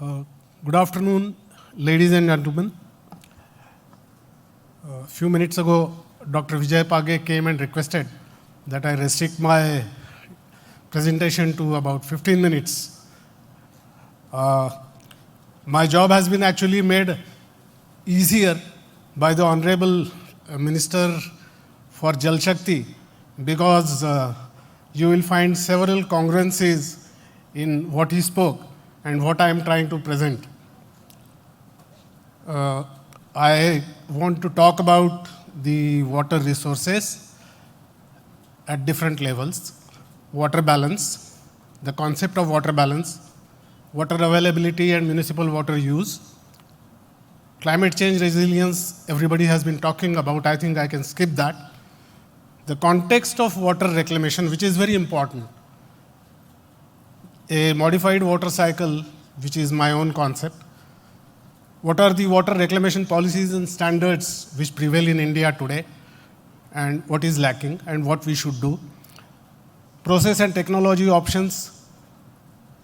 Good afternoon, ladies and gentlemen. A few minutes ago, Dr. Vijay Page came and requested that I restrict my presentation to about 15 minutes. My job has been actually made easier by the Honorable Minister for Jal Shakti because you will find several congruencies in what he spoke and what I am trying to present. I want to talk about the water resources at different levels, water balance, the concept of water balance, water availability and municipal water use, climate change resilience, everybody has been talking about, I think I can skip that. The context of water reclamation, which is very important. A modified water cycle, which is my own concept. What are the water reclamation policies and standards which prevail in India today, and what is lacking, and what we should do. Process and technology options,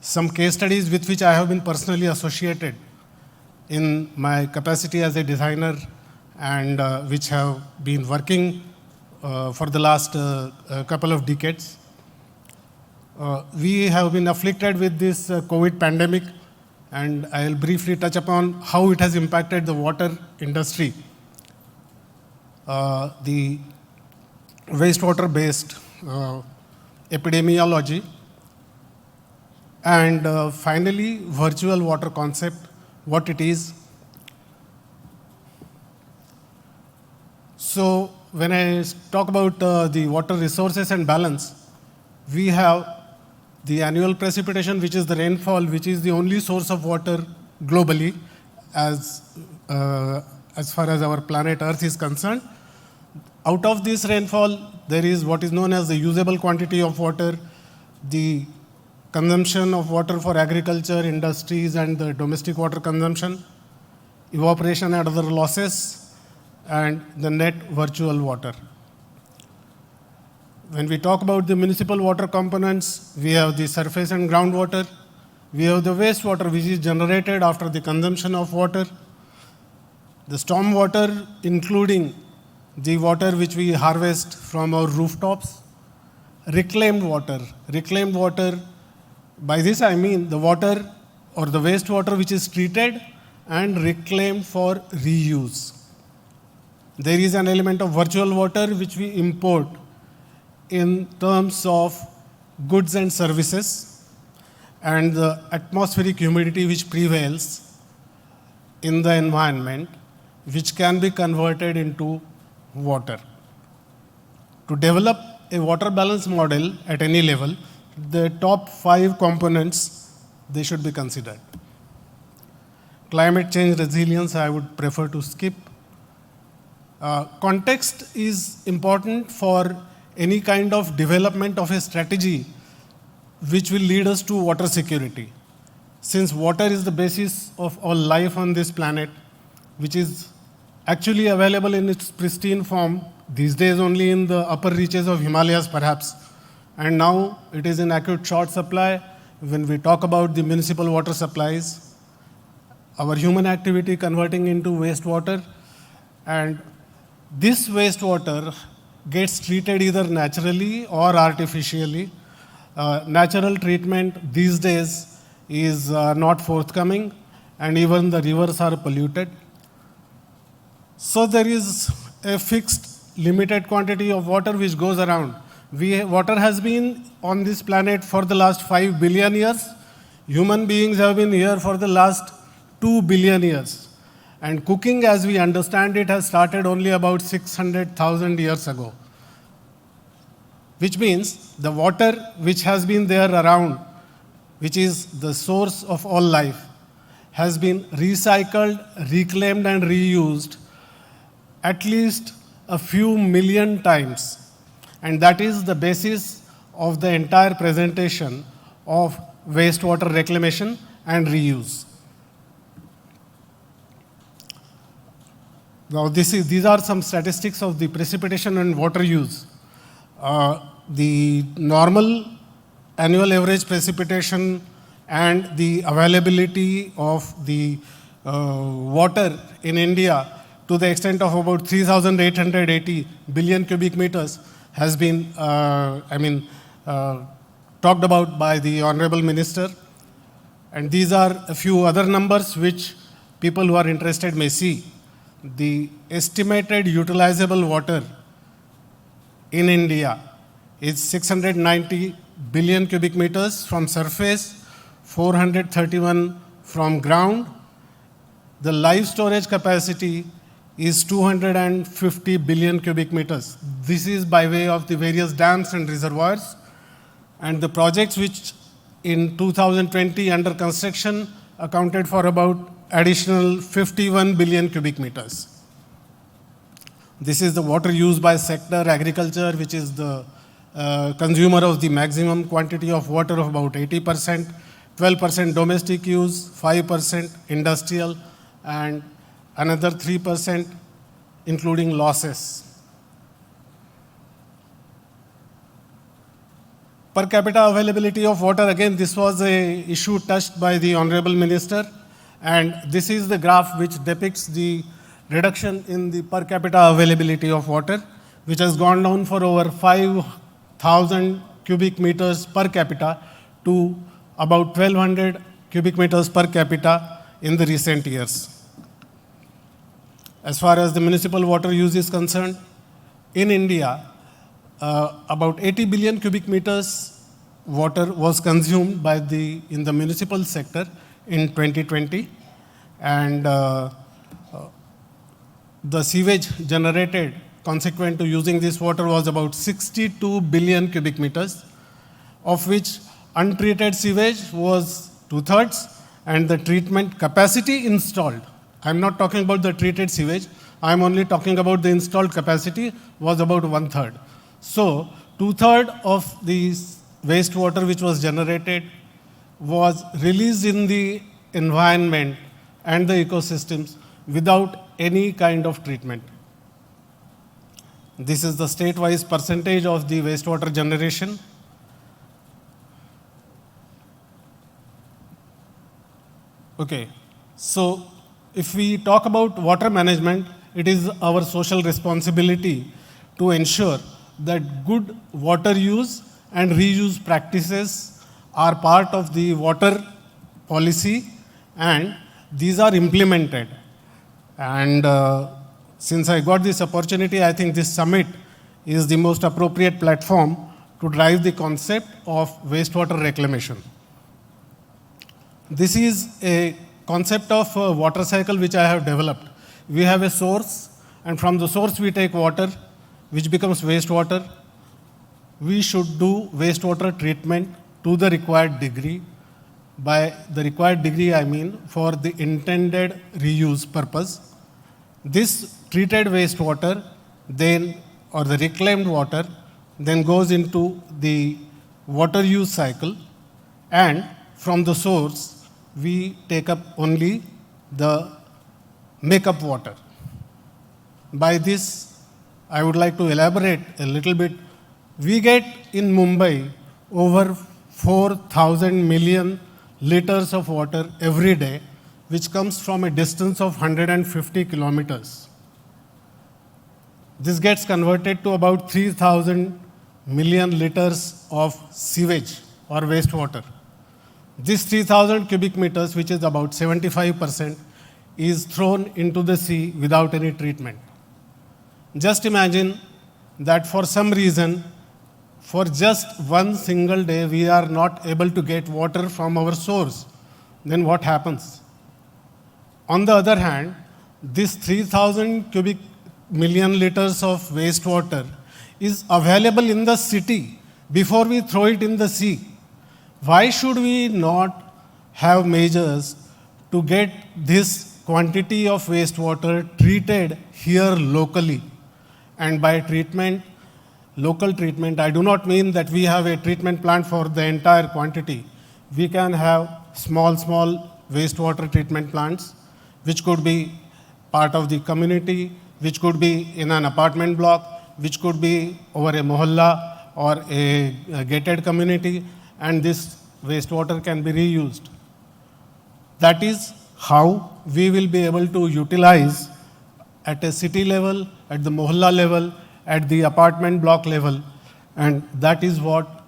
some case studies with which I have been personally associated in my capacity as a designer and which have been working for the last couple of decades. We have been afflicted with this COVID pandemic, and I will briefly touch upon how it has impacted the water industry. The wastewater-based epidemiology, and finally, virtual water concept, what it is. So, when I talk about the water resources and balance, we have the annual precipitation, which is the rainfall, which is the only source of water globally as far as our planet Earth is concerned. Out of this rainfall, there is what is known as the usable quantity of water, the consumption of water for agriculture, industries, and the domestic water consumption, evaporation and other losses, and the net virtual water. When we talk about the municipal water components, we have the surface and groundwater. We have the wastewater, which is generated after the consumption of water. The storm water, including the water which we harvest from our rooftops. Reclaimed water. Reclaimed water, by this I mean the water or the wastewater which is treated and reclaimed for reuse. There is an element of virtual water which we import in terms of goods and services, and the atmospheric humidity which prevails in the environment, which can be converted into water. To develop a water balance model at any level, the top 5 components, they should be considered. Climate change resilience, I would prefer to skip. Context is important for any kind of development of a strategy which will lead us to water security. Since water is the basis of all life on this planet, which is actually available in its pristine form, these days only in the upper reaches of Himalayas perhaps, and now it is in acute short supply. When we talk about the municipal water supplies, our human activity converting into wastewater, and this wastewater gets treated either naturally or artificially. Natural treatment these days is not forthcoming, and even the rivers are polluted. So there is a fixed limited quantity of water which goes around. Water has been on this planet for the last 5 billion years. Human beings have been here for the last 2 billion years. And cooking, as we understand it, has started only about 600,000 years ago. Which means the water which has been there around, which is the source of all life, has been recycled, reclaimed, and reused at least a few million times. And that is the basis of the entire presentation of wastewater reclamation and reuse. Now, these are some statistics of the precipitation and water use. The normal annual average precipitation and the availability of the water in India to the extent of about 3,880 billion cubic meters has been, talked about by the Honorable Minister. And these are a few other numbers which people who are interested may see. The estimated utilizable water in India is 690 billion cubic meters from surface, 431 from ground. The live storage capacity is 250 billion cubic meters. This is by way of the various dams and reservoirs. And the projects which in 2020 under construction accounted for about additional 51 billion cubic meters. This is the water used by sector agriculture, which is the consumer of the maximum quantity of water of about 80%, 12% domestic use, 5% industrial, and another 3% including losses. Per capita availability of water, again, this was an issue touched by the Honorable Minister, and this is the graph which depicts the reduction in the per capita availability of water, which has gone down for over 5,000 cubic meters per capita to about 1,200 cubic meters per capita in the recent years. As far as the municipal water use is concerned, in India, about 80 billion cubic meters water was consumed in the municipal sector in 2020, and the sewage generated consequent to using this water was about 62 billion cubic meters, of which untreated sewage was 2/3, and the treatment capacity installed, I'm not talking about the treated sewage, I'm only talking about the installed capacity, was about 1/3. So 2/3 of the wastewater which was generated was released in the environment and the ecosystems without any kind of treatment. This is the state-wise percentage of the wastewater generation. Okay, so if we talk about water management, it is our social responsibility to ensure that good water use and reuse practices are part of the water policy, and these are implemented. And since I got this opportunity, I think this summit is the most appropriate platform to drive the concept of wastewater reclamation. This is a concept of a water cycle which I have developed. We have a source, and from the source we take water, which becomes wastewater. We should do wastewater treatment to the required degree. By the required degree, I mean for the intended reuse purpose. This treated wastewater then, or the reclaimed water, then goes into the water use cycle, and from the source, we take up only the makeup water. By this, I would like to elaborate a little bit. We get in Mumbai over 4,000 million liters of water every day, which comes from a distance of 150 kilometers. This gets converted to about 3,000 million liters of sewage or wastewater. This 3,000 cubic meters, which is about 75%, is thrown into the sea without any treatment. Just imagine that for some reason, for just one single day, we are not able to get water from our source. Then what happens? On the other hand, this 3,000 cubic million liters of wastewater is available in the city before we throw it in the sea. Why should we not have measures to get this quantity of wastewater treated here locally? And by treatment, local treatment, I do not mean that we have a treatment plant for the entire quantity. We can have small wastewater treatment plants, which could be part of the community, which could be in an apartment block, which could be over a mohalla or a gated community, and this wastewater can be reused. That is how we will be able to utilize at a city level, at the mohalla level, at the apartment block level, and that is what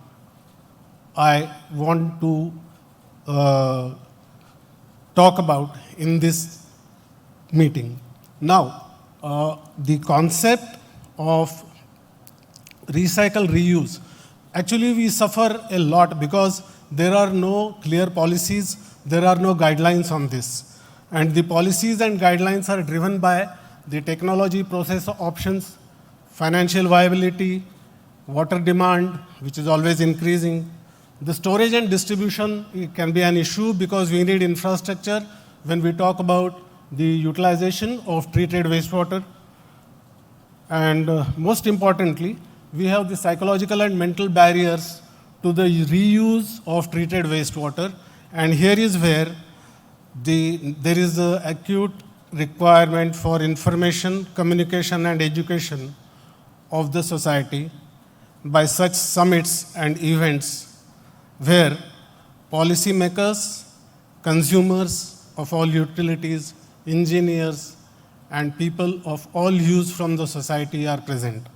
I want to talk about in this meeting. Now, the concept of recycle reuse, actually we suffer a lot because there are no clear policies, there are no guidelines on this. And the policies and guidelines are driven by the technology, process options, financial viability, water demand, which is always increasing. The storage and distribution can be an issue because we need infrastructure when we talk about the utilization of treated wastewater. And most importantly, we have the psychological and mental barriers to the reuse of treated wastewater. And here is where there is an acute requirement for information, communication, and education of the society by such summits and events where policymakers, consumers of all utilities, engineers, and people of all hues from the society are present.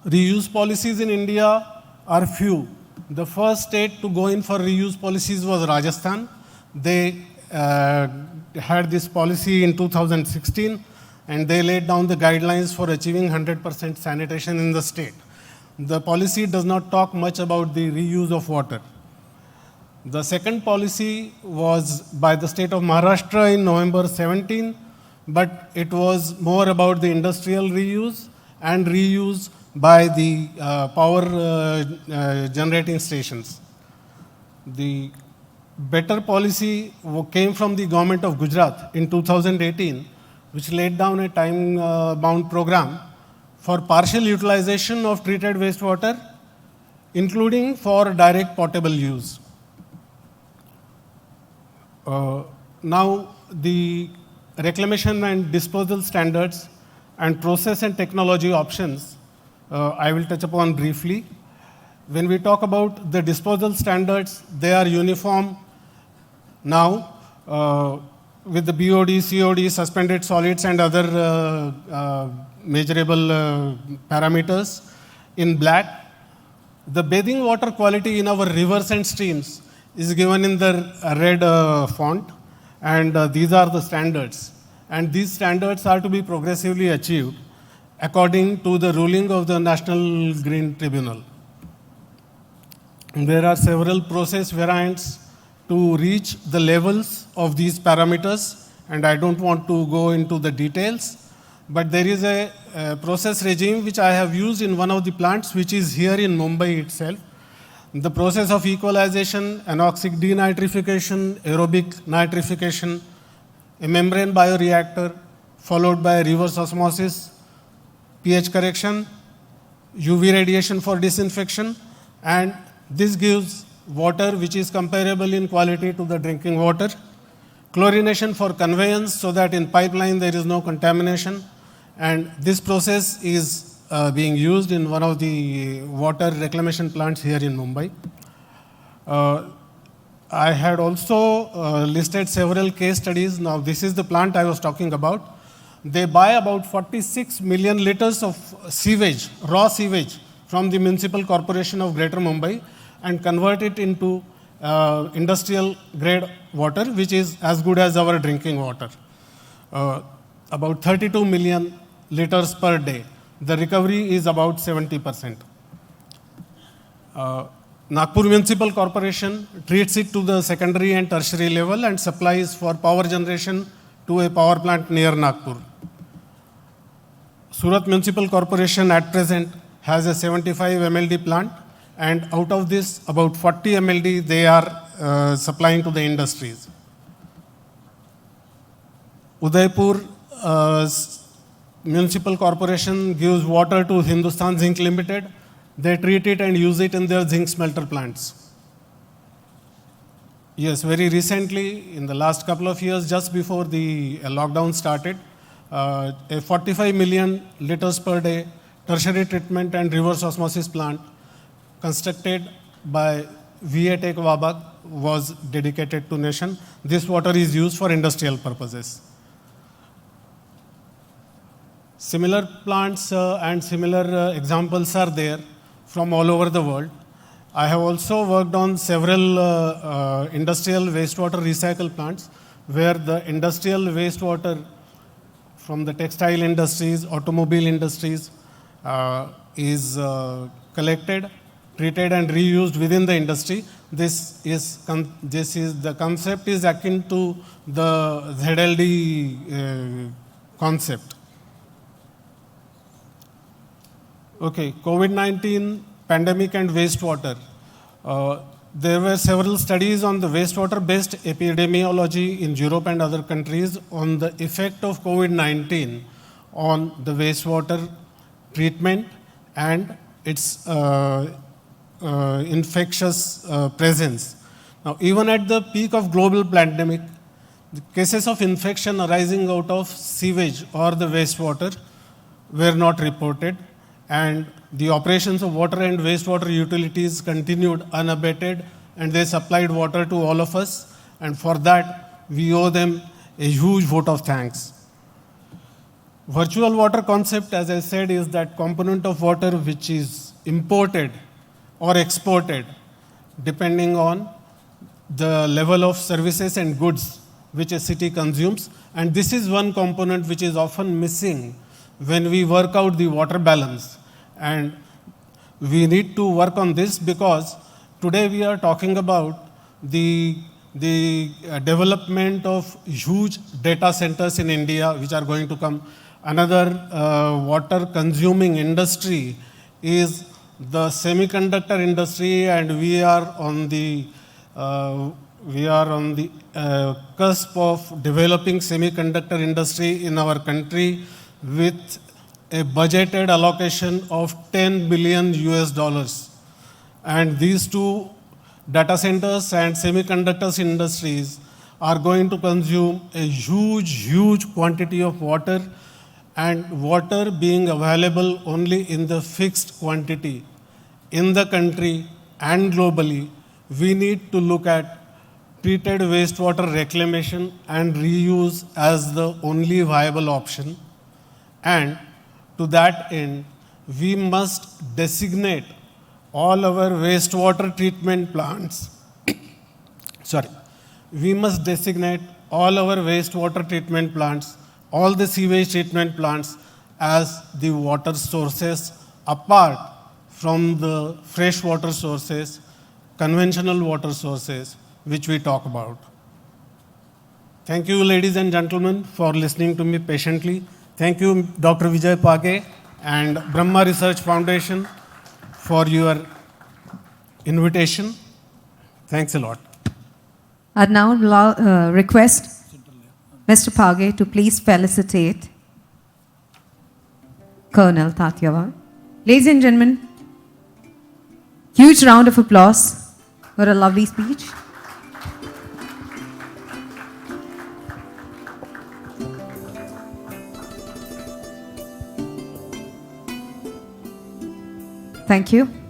Reuse policies in India are few. The first state to go in for reuse policies was Rajasthan. They had this policy in 2016, and they laid down the guidelines for achieving 100% sanitation in the state. The policy does not talk much about the reuse of water. The second policy was by the state of Maharashtra in November 17, but it was more about the industrial reuse and reuse by the power generating stations. The better policy came from the government of Gujarat in 2018, which laid down a time-bound program for partial utilization of treated wastewater, including for direct potable use. Now, the reclamation and disposal standards and process and technology options, I will touch upon briefly. When we talk about the disposal standards, they are uniform now with the BOD, COD, suspended solids, and other measurable parameters in black. The bathing water quality in our rivers and streams is given in the red font, and these are the standards. And these standards are to be progressively achieved according to the ruling of the National Green Tribunal. There are several process variants to reach the levels of these parameters, and I don't want to go into the details, but there is a process regime which I have used in one of the plants, which is here in Mumbai itself. The process of equalization, anoxic denitrification, aerobic nitrification, a membrane bioreactor, followed by reverse osmosis, pH correction, UV radiation for disinfection, and this gives water which is comparable in quality to the drinking water. Chlorination for conveyance so that in pipeline there is no contamination, and this process is being used in one of the water reclamation plants here in Mumbai. I had also listed several case studies. Now, this is the plant I was talking about. They buy about 46 million liters of sewage, raw sewage, from the Municipal Corporation of Greater Mumbai and convert it into industrial grade water, which is as good as our drinking water. About 32 million liters per day. The recovery is about 70%. Nagpur Municipal Corporation treats it to the secondary and tertiary level and supplies for power generation to a power plant near Nagpur. Surat Municipal Corporation at present has a 75 MLD plant, and out of this, about 40 MLD they are supplying to the industries. Udaipur Municipal Corporation gives water to Hindustan Zinc Limited. They treat it and use it in their zinc smelter plants. Yes, very recently, in the last couple of years, just before the lockdown started, a 45 million liters per day tertiary treatment and reverse osmosis plant constructed by VA Tech Wabag was dedicated to nation. This water is used for industrial purposes. Similar plants and similar examples are there from all over the world. I have also worked on several industrial wastewater recycle plants where the industrial wastewater from the textile industries, automobile industries is collected, treated and reused within the industry. The concept is akin to the ZLD concept. Okay, COVID-19 pandemic and wastewater. There were several studies on the wastewater-based epidemiology in Europe and other countries on the effect of COVID-19 on the wastewater treatment and its infectious presence. Now, even at the peak of global pandemic, the cases of infection arising out of sewage or the wastewater were not reported, and the operations of water and wastewater utilities continued unabated, and they supplied water to all of us, and for that we owe them a huge vote of thanks. Virtual water concept, as I said, is that component of water which is imported or exported depending on the level of services and goods which a city consumes, and this is one component which is often missing when we work out the water balance. And we need to work on this because today we are talking about the development of huge data centers in India which are going to come. Another water consuming industry is the semiconductor industry, and we are on the cusp of developing semiconductor industry in our country with a budgeted allocation of $10 billion US. And these two data centers and semiconductors industries are going to consume a huge quantity of water, and water being available only in the fixed quantity in the country and globally, we need to look at treated wastewater reclamation and reuse as the only viable option. And to that end, we must designate all our wastewater treatment plants. We must designate all our wastewater treatment plants, all the sewage treatment plants as the water sources apart from the freshwater sources, conventional water sources, which we talk about. Thank you, ladies and gentlemen, for listening to me patiently. Thank you, Dr. Vijay Page and Bramha-Research-Foundation for your invitation. Thanks a lot. I'd now request Mr. Page to please felicitate Colonel Tatyawa. Ladies and gentlemen, huge round of applause for a lovely speech. Thank you.